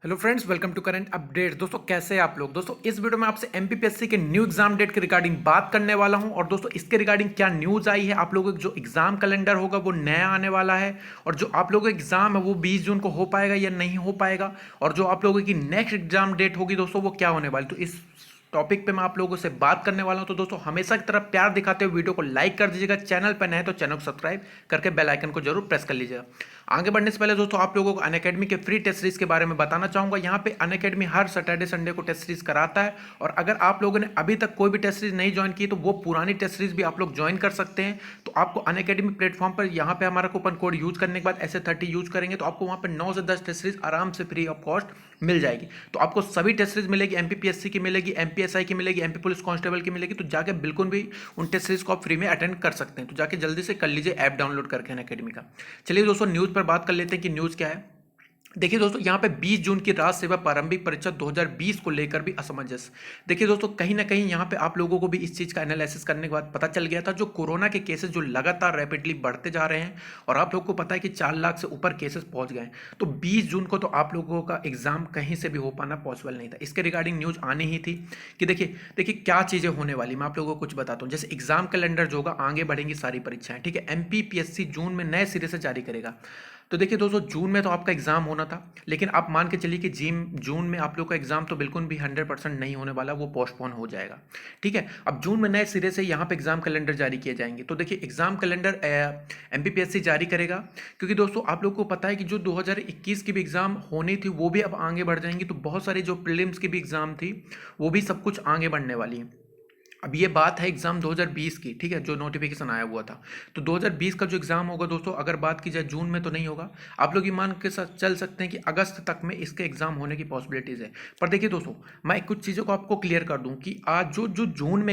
Hello friends, welcome to current update. दोस्तों कैसे हैं आप लोग। दोस्तों इस वीडियो में आपसे एमपीपीएससी के न्यू एग्जाम डेट के रिगार्डिंग बात करने वाला हूं। और दोस्तों इसके रिगार्डिंग क्या न्यूज़ आई है, आप लोगों का जो एग्जाम कैलेंडर होगा वो नया आने वाला है। और जो आप लोगों का एग्जाम है वो 20 जून को हो पाएगा या नहीं हो पाएगा। और जो आप लोगों की नेक्स्ट एग्जाम डेट होगी दोस्तों वो क्या होने वाली, तो इस टॉपिक पे मैं आप लोगों से बात करने वाला हूं। तो दोस्तों हमेशा की तरह प्यार दिखाते हुए वीडियो को लाइक कर दीजिएगा, चैनल पर नए तो चैनल को सब्सक्राइब करके बेल आइकन को जरूर प्रेस कर लीजिएगा। आगे बढ़ने से पहले दोस्तों आप लोगों को अनअकैडमी के फ्री टेस्ट सीरीज के बारे में बताना चाहूंगा। यहाँ पे अनअकैडमी हर सैटरडे संडे को टेस्ट सीरीज कराता है। और अगर आप लोगों ने अभी तक कोई भी टेस्ट सीरीज नहीं ज्वाइन की तो वो पुरानी टेस्ट सीरीज भी आप लोग ज्वाइन कर सकते हैं। तो आपको अनअकैडमी प्लेटफॉर्म पर यहाँ पे हमारा कूपन कोड यूज करने के बाद ऐसे 30 यूज करेंगे तो आपको वहाँ पे 9 से 10 टेस्ट सीरीज आराम से फ्री ऑफ कॉस्ट मिल जाएगी। तो आपको सभी टेस्ट सीरीज मिलेगी, एमपीपीएससी की मिलेगी, एमपीएसआई की मिलेगी, एमपी पुलिस कांस्टेबल की मिलेगी। तो जाके बिल्कुल भी उन टेस्ट सीरीज को आप फ्री में अटेंड कर सकते हैं। तो जाके जल्दी से कर लीजिए ऐप डाउनलोड करके अनअकैडमी का। चलिए दोस्तों न्यूज़ पर बात कर लेते हैं कि न्यूज़ क्या है। देखिए दोस्तों यहाँ पे 20 जून की राज्य सेवा प्रारंभिक परीक्षा 2020 को लेकर भी असमंजस। देखिए दोस्तों कहीं ना कहीं यहाँ पे आप लोगों को भी इस चीज़ का एनालिसिस करने के बाद पता चल गया था, जो कोरोना के केसेस जो लगातार रैपिडली बढ़ते जा रहे हैं और आप लोगों को पता है कि 4 लाख से ऊपर केसेस पहुंच गए हैं। तो 20 जून को तो आप लोगों का एग्जाम कहीं से भी हो पाना पॉसिबल नहीं था। इसके रिगार्डिंग न्यूज़ आनी ही थी कि देखिए देखिए क्या चीज़ें होने वाली, मैं आप लोगों को कुछ बताता हूँ। जैसे एग्जाम कैलेंडर जो होगा, आगे बढ़ेंगी सारी परीक्षाएं, ठीक है। एमपीपीएससी जून में नए सिरे से जारी करेगा। तो देखिए दोस्तों जून में तो आपका एग्जाम होना था, लेकिन आप मान के चलिए कि जून में आप लोग का एग्जाम तो बिल्कुल भी 100% नहीं होने वाला, वो पोस्टपोन हो जाएगा, ठीक है। अब जून में नए सिरे से यहाँ पे एग्जाम कैलेंडर जारी किए जाएंगे। तो देखिए एग्जाम कैलेंडर एमपीपीएससी जारी करेगा, क्योंकि दोस्तों आप लोग को पता है कि जो 2021 की भी एग्जाम होनी थी वो भी अब आगे बढ़ जाएंगी। तो बहुत सारी जो प्रीलिम्स की भी एग्जाम थी वो भी सब कुछ आगे बढ़ने वाली है। अब ये बात है एग्जाम 2020 की, ठीक है, जो नोटिफिकेशन आया हुआ था। तो 2020 का जो एग्जाम होगा दोस्तों, अगर बात की जाए जून में तो नहीं होगा। आप लोग ये मान के साथ चल सकते हैं कि अगस्त तक में इसके एग्जाम होने की पॉसिबिलिटीज है। पर देखिए दोस्तों मैं कुछ चीज़ों को आपको क्लियर कर दूं कि आज जो जो जून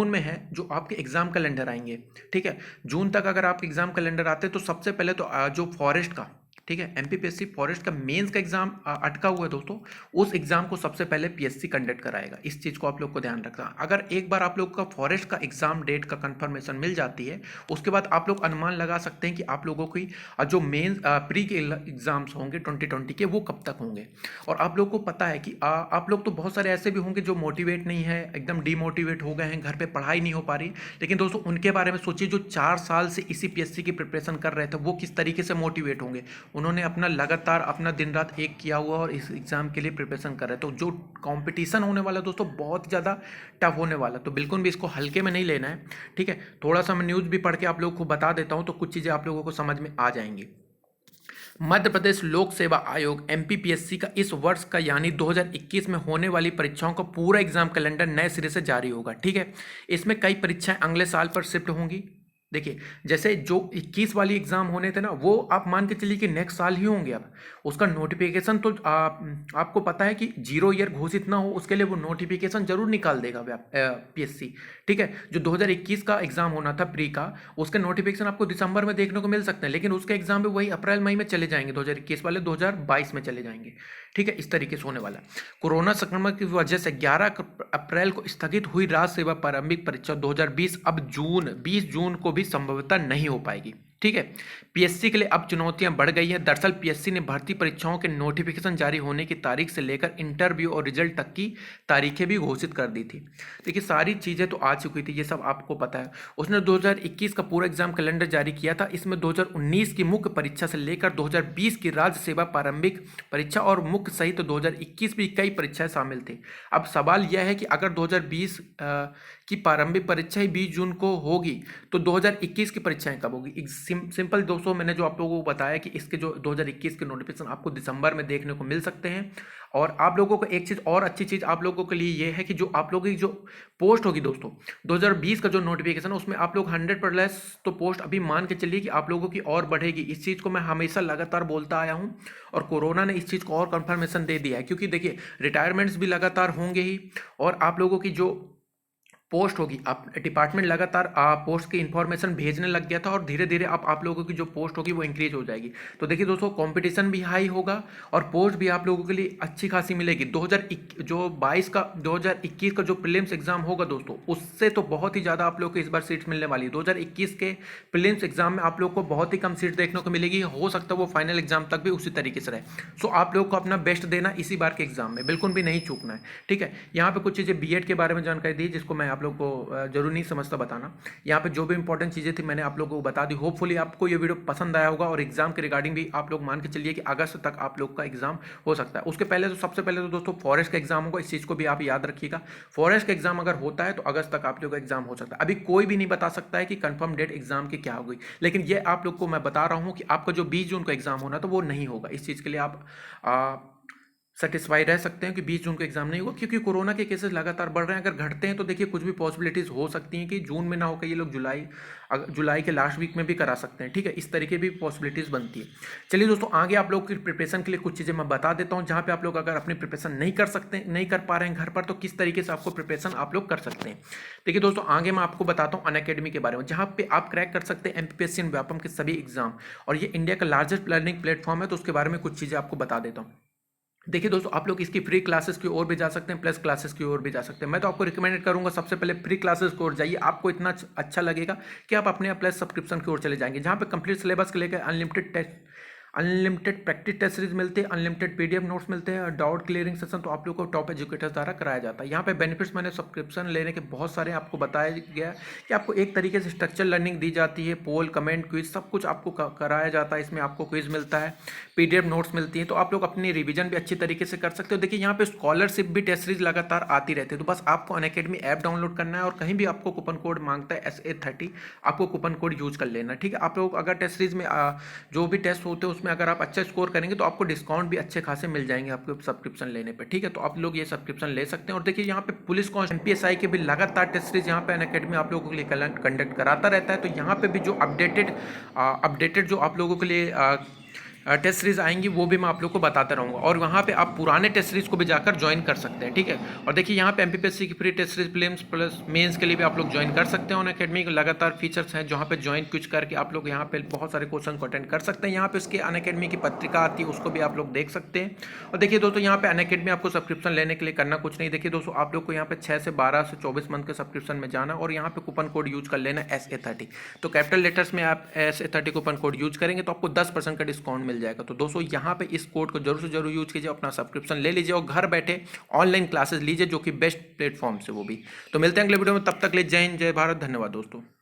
में है, जो आपके एग्जाम कैलेंडर आएंगे, ठीक है। जून तक अगर आपके एग्जाम कैलेंडर आते हैं तो सबसे पहले तो जो फॉरेस्ट का, ठीक है, एमपीपीएससी फॉरेस्ट का मेंस का एग्जाम अटका हुआ है दोस्तों, उस एग्जाम को सबसे पहले पीएससी कंडक्ट कराएगा। इस चीज को आप लोग को ध्यान रखना। अगर एक बार आप लोग का फॉरेस्ट का एग्जाम डेट का कंफर्मेशन मिल जाती है, उसके बाद आप लोग अनुमान लगा सकते हैं कि आप लोगों की जो मेन प्री के एग्जाम्स होंगे 2020 के, वो कब तक होंगे। और आप लोग को पता है कि आप लोग तो बहुत सारे ऐसे भी होंगे जो मोटिवेट नहीं है, एकदम डीमोटिवेट हो गए हैं, घर पे पढ़ाई नहीं हो पा रही। लेकिन दोस्तों उनके बारे में सोचिए, जो 4 साल से इसी पीएससी की प्रिपरेशन कर रहे थे, वो किस तरीके से मोटिवेट होंगे। उन्होंने अपना लगातार अपना दिन रात एक किया हुआ और इस एग्ज़ाम के लिए प्रिपरेशन कर रहे हैं। तो जो कंपटीशन होने वाला दोस्तों बहुत ज़्यादा टफ होने वाला, तो बिल्कुल भी इसको हल्के में नहीं लेना है, ठीक है। थोड़ा सा मैं न्यूज़ भी पढ़ के आप लोगों को बता देता हूँ, तो कुछ चीज़ें आप लोगों को समझ में आ जाएंगी। मध्य प्रदेश लोक सेवा आयोग एमपीपीएससी का इस वर्ष का यानी 2021 में होने वाली परीक्षाओं का पूरा एग्जाम कैलेंडर नए सिरे से जारी होगा, ठीक है। इसमें कई परीक्षाएं अगले साल पर शिफ्ट होंगी। देखिए जैसे जो 21 वाली एग्जाम होने थे ना, वो आप मान के चलिए कि नेक्स्ट साल ही होंगे। अब उसका नोटिफिकेशन तो आपको पता है कि 0 ईयर घोषित ना हो उसके लिए वो नोटिफिकेशन जरूर निकाल देगा पीएससी, ठीक है। जो 2021 का एग्जाम होना था प्री का, उसके नोटिफिकेशन आपको दिसंबर में देखने को मिल सकते हैं, लेकिन उसके एग्जाम भी वही अप्रैल मई में चले जाएंगे। 2021 वाले 2022 में चले जाएंगे, ठीक है। इस तरीके से होने वाला है। कोरोना संक्रमण की वजह से 11 अप्रैल को स्थगित हुई राज्य सेवा प्रारंभिक परीक्षा 2020 अब 20 जून को भी संभवतः नहीं हो पाएगी, ठीक है। पीएससी के लिए अब चुनौतियां बढ़ गई है। दरअसल पीएससी ने भर्ती परीक्षाओं के नोटिफिकेशन जारी होने की तारीख से लेकर इंटरव्यू और रिजल्ट तक की तारीखें भी घोषित कर दी थी। देखिए सारी चीजें तो आ चुकी थी, ये सब आपको पता है। उसने 2021 का पूरा एग्जाम कैलेंडर जारी किया था। इसमें 2019 की मुख्य परीक्षा से लेकर 2020 की राज्य सेवा प्रारंभिक परीक्षा और मुख्य सहित 2021 भी कई परीक्षाएं शामिल थी। अब सवाल यह है कि अगर 2020 की प्रारंभिक परीक्षा ही 20 जून को होगी तो 2021 की परीक्षाएं कब होगी। सिंपल दोस्तों, मैंने जो आप लोगों को बताया कि इसके जो 2021 के नोटिफिकेशन आपको दिसंबर में देखने को मिल सकते हैं। और आप लोगों को एक चीज़ और अच्छी चीज़ आप लोगों के लिए ये है कि जो आप लोगों की जो पोस्ट होगी दोस्तों, 2020 का जो नोटिफिकेशन है उसमें आप लोग 100% तो पोस्ट अभी मान के चलिए कि आप लोगों की और बढ़ेगी। इस चीज़ को मैं हमेशा लगातार बोलता आया हूँ और कोरोना ने इस चीज़ को और कंफर्मेशन दे दिया है, क्योंकि देखिए रिटायरमेंट्स भी लगातार होंगे ही, और आप लोगों की जो पोस्ट होगी। आप डिपार्टमेंट लगातार पोस्ट की इन्फॉर्मेशन भेजने लग गया था और धीरे धीरे अब आप लोगों की जो पोस्ट होगी वो इंक्रीज हो जाएगी। तो देखिए दोस्तों, कंपटीशन भी हाई होगा और पोस्ट भी आप लोगों के लिए अच्छी खासी मिलेगी। 2021 का जो प्रीलिम्स एग्जाम होगा दोस्तों, उससे तो बहुत ही ज़्यादा आप लोग को इस बार सीट्स मिलने वाली है। 2021 के प्रीलिम्स एग्जाम में आप लोग को बहुत ही कम सीट देखने को मिलेगी। हो सकता है वो फाइनल एग्जाम तक भी उसी तरीके से रहे। सो आप लोग को अपना बेस्ट देना इसी बार के एग्जाम में, बिल्कुल भी नहीं चूकना है। ठीक है, यहाँ पे कुछ चीज़ें बीएड के बारे में जानकारी दी जिसको मैं आप लोग को जरूर नहीं समझता बताना। यहाँ पे जो भी इंपॉर्टेंट चीज़ें थी मैंने आप लोगों को बता दी। होपफुली आपको ये वीडियो पसंद आया होगा और एग्जाम के रिगार्डिंग भी आप लोग मान के चलिए कि अगस्त तक आप लोग का एग्जाम हो सकता है। उसके पहले तो सबसे पहले तो दोस्तों फॉरेस्ट का एग्जाम होगा, इस चीज़ को भी आप याद रखिएगा। फॉरेस्ट का एग्जाम अगर होता है तो अगस्त तक आप लोग का एग्जाम हो सकता है। अभी कोई भी नहीं बता सकता है कि कंफर्म डेट एग्जाम की क्या होगी, लेकिन ये आप लोग को मैं बता रहा हूँ कि आपका जो 20 जून का एग्जाम होना तो वो नहीं होगा। इस चीज़ के लिए आप सेटिस्फाई रह सकते हैं कि 20 जून को एग्जाम नहीं होगा, क्योंकि कोरोना के केसेस लगातार बढ़ रहे हैं। अगर घटते हैं तो देखिए कुछ भी पॉसिबिलिटीज़ हो सकती हैं कि जून में ना होकर ये लोग जुलाई के लास्ट वीक में भी करा सकते हैं। ठीक है, इस तरीके भी पॉसिबिलिटीज़ बनती है। चलिए दोस्तों, आगे आप लोग की प्रिपरेशन के लिए कुछ चीज़ें मैं बता देता हूँ, जहाँ पे आप लोग अगर अपनी प्रिपरेशन नहीं कर पा रहे हैं घर पर, तो किस तरीके से आपको प्रिपरेशन आप लोग कर सकते हैं। देखिए दोस्तों, आगे मैं आपको बताता हूँ अनअकैडमी के बारे में, जहाँ पे आप क्रैक कर सकते हैं एमपीपीएससी एंड व्यापम के सभी एग्जाम, और ये इंडिया का लार्जेस्ट लर्निंग प्लेटफॉर्म है। तो उसके बारे में कुछ चीज़ें आपको बता देता हूँ। देखिए दोस्तों, आप लोग इसकी फ्री क्लासेस की ओर भी जा सकते हैं, प्लस क्लासेस की ओर भी जा सकते हैं। मैं तो आपको रिकमेंड करूंगा सबसे पहले फ्री क्लासेस की ओर जाइए। आपको इतना अच्छा लगेगा कि आप अपने प्लस सब्सक्रिप्शन की ओर चले जाएंगे, जहां पे कंप्लीट सिलेबस के लेकर अनलिमिटेड प्रैक्टिस टेस्ट सीरीज मिलते हैं, अनलिमिटेड पीडीएफ नोट्स मिलते हैं, डाउट क्लियरिंग सेशन तो आप लोग को टॉप एजुकेटर्स द्वारा कराया जाता है। यहाँ पे बेनिफिट्स मैंने सब्सक्रिप्शन लेने के बहुत सारे आपको बताया गया कि आपको एक तरीके से स्ट्रक्चर लर्निंग दी जाती है, पोल कमेंट क्विज सब कुछ आपको कराया जाता है। इसमें आपको क्विज मिलता है, पीडीएफ नोट्स मिलती है, तो आप लोग अपनी रिवीजन भी अच्छी तरीके से कर सकते हो। देखिए यहाँ पे स्कॉलरशिप भी टेस्ट सीरीज लगातार आती रहती है। तो बस आपको अनअकैडमी ऐप डाउनलोड करना है और कहीं भी आपको कूपन कोड मांगता है SA30, आपको कूपन कोड यूज कर लेना। ठीक है, आप लोग अगर टेस्ट सीरीज में जो भी टेस्ट होते हैं उसमें अगर आप अच्छा स्कोर करेंगे तो आपको डिस्काउंट भी अच्छे खासे मिल जाएंगे आपको सब्सक्रिप्शन लेने पे। ठीक है, तो आप लोग ये सब्सक्रिप्शन ले सकते हैं। और देखिए यहाँ पे पुलिस कांस्टेबल एमपीएसआई के भी लगातार टेस्ट सीरीज यहाँ पे अनअकैडमी आप लोगों के लिए कंडक्ट कराता रहता है। तो यहाँ पे भी जो अपडेटेड जो आप लोगों के लिए टेस्ट सीरीज आएंगी वो भी मैं आप लोग को बताता रहूँगा, और वहाँ पे आप पुराने टेस्ट सीरीज को भी जाकर ज्वाइन कर सकते हैं। ठीक है, और देखिए यहाँ पे एमपीपीएससी की free test series prelims plus mains के लिए भी आप लोग ज्वाइन कर सकते हैं। अनअकैडमी के लगातार फीचर्स हैं जहाँ पे ज्वाइन क्विज करके आप लोग यहाँ पे बहुत सारे क्वेश्चन को अटेंड कर सकते हैं। यहाँ पे उसके अनअकैडमी की पत्रिका आती है, उसको भी आप लोग देख सकते हैं। और देखिए दोस्तों, यहाँ पे अनअकैडमी आपको सब्सक्रिप्शन लेने के लिए करना कुछ नहीं। देखिए दोस्तों, आप लोग को यहाँ पे 6 से 12 से 24 मंथ के सब्सक्रिप्शन में जाना और यहाँ पे कूपन कोड यूज कर लेना SA30। तो कैपिटल लेटर्स में आप SA30 कूपन कोड यूज करेंगे तो आपको 10% का डिस्काउंट मिल जाएगा। तो दोस्तों यहाँ पे इस कोड को जरूर से जरूर यूज कीजिए, अपना सब्सक्रिप्शन ले लीजिए और घर बैठे ऑनलाइन क्लासेस लीजिए, जो कि बेस्ट प्लेटफॉर्म से वो भी। तो मिलते हैं अगले वीडियो में, तब तक ले जय हिंद, जय भारत, धन्यवाद दोस्तों।